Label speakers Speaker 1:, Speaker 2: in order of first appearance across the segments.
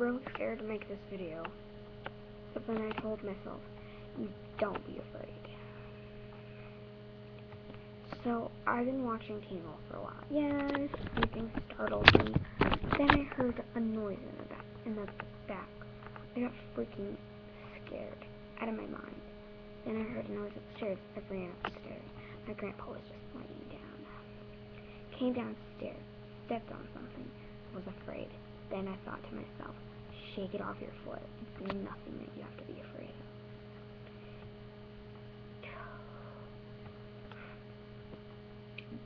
Speaker 1: really scared to make this video, but then I told myself, don't be afraid. So, I've been watching Teen Wolf for a while. Yeah, something startled me. Then I heard a noise in the back. I got freaking scared out of my mind. Then I heard a noise upstairs. I ran upstairs. My grandpa was just laying down. Came downstairs, stepped on something, was afraid. Then I thought to myself, shake it off your foot. It's nothing that you have to be afraid of.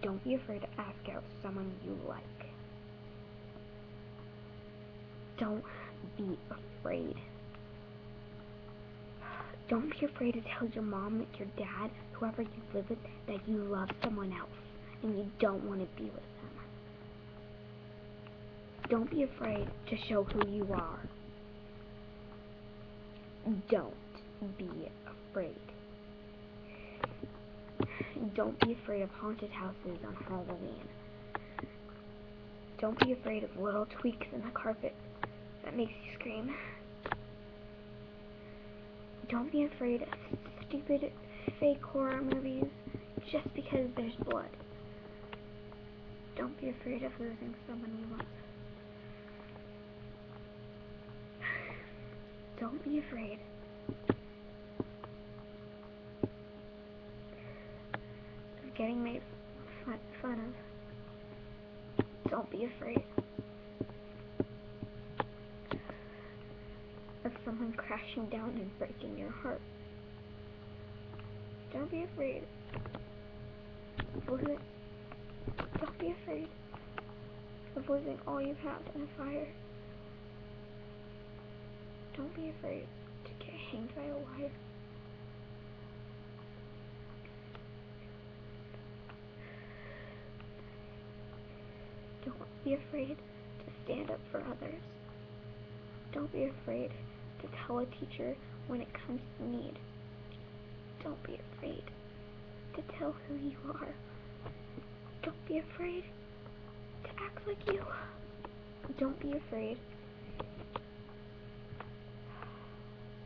Speaker 1: Don't be afraid to ask out someone you like. Don't be afraid. Don't be afraid to tell your mom, your dad, whoever you live with, that you love someone else and you don't want to be with them. Don't be afraid to show who you are. Don't be afraid. Don't be afraid of haunted houses on Halloween. Don't be afraid of little tweaks in the carpet that makes you scream. Don't be afraid of stupid fake horror movies just because there's blood. Don't be afraid of losing someone you love. Don't be afraid of getting made fun of. Don't be afraid of someone crashing down and breaking your heart. Don't be afraid of losing. Don't be afraid of losing all you have in a fire. Don't be afraid to get hanged by a wire. Don't be afraid to stand up for others. Don't be afraid to tell a teacher when it comes to need. Don't be afraid to tell who you are. Don't be afraid to act like you. Don't be afraid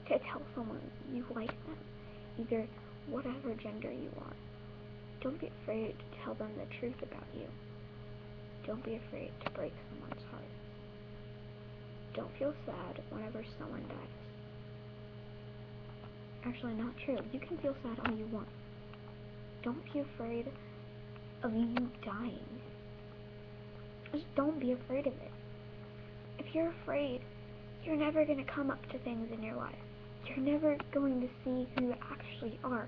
Speaker 1: to tell someone you like them, either whatever gender you are. Don't be afraid to tell them the truth about you. Don't be afraid to break someone's heart. Don't feel sad whenever someone dies. Actually, not true. You can feel sad all you want. Don't be afraid of you dying. Just don't be afraid of it. If you're afraid, you're never going to come up to things in your life. You're never going to see who you actually are.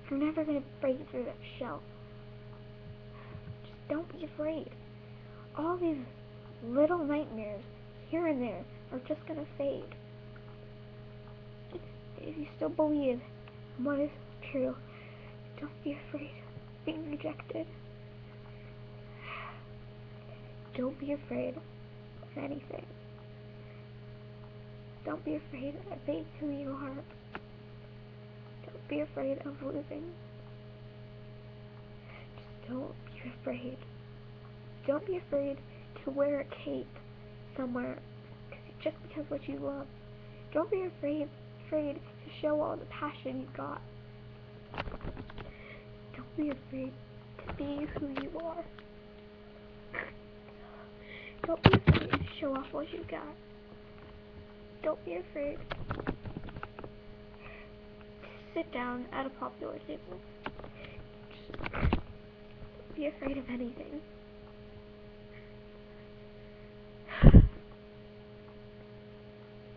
Speaker 1: You're never going to break through that shell. Just don't be afraid. All these little nightmares here and there are just going to fade. If you still believe in what is true, don't be afraid of being rejected. Don't be afraid of anything. Don't be afraid of being who you are. Don't be afraid of losing. Just don't be afraid. Don't be afraid to wear a cape somewhere just because what you love. Don't be afraid to show all the passion you got. Don't be afraid to be who you are. Don't be afraid to show off what you got. Don't be afraid to sit down at a popular table. Just don't be afraid of anything.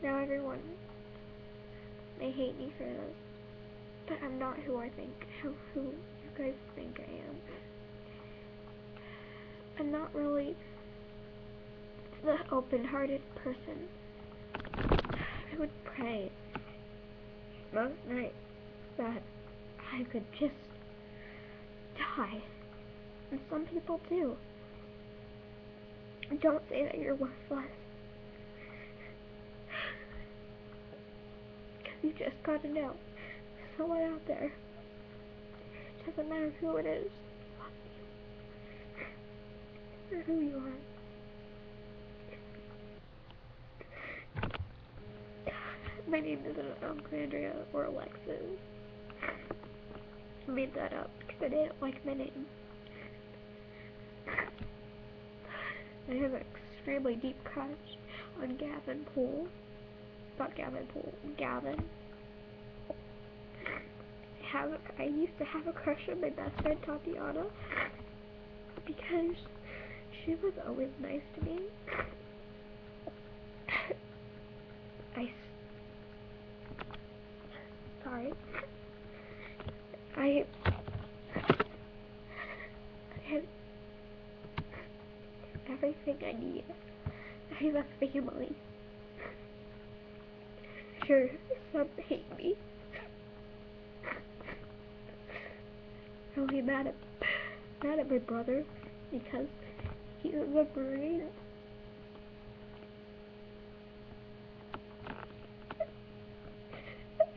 Speaker 1: Now everyone may hate me for this, but I'm not who you guys think I am. I'm not really the open-hearted person. I would pray most nights that I could just die. And some people do. Don't say that you're worthless. You just gotta know, someone out there, doesn't matter who it is, loves you for who you are. My name isn't Alexandria or Alexis. I made that up because I didn't like my name. I have an extremely deep crush on Gavin Poole. Not Gavin Poole, Gavin. I used to have a crush on my best friend Tatiana because she was always nice to me. Sorry. I had everything I need. I have a family. Sure, some hate me. Really mad at my brother because he's in the Marines.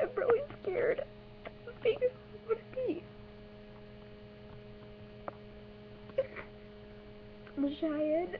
Speaker 1: I'm really scared of being who I'm gonna be. I'm Cheyenne.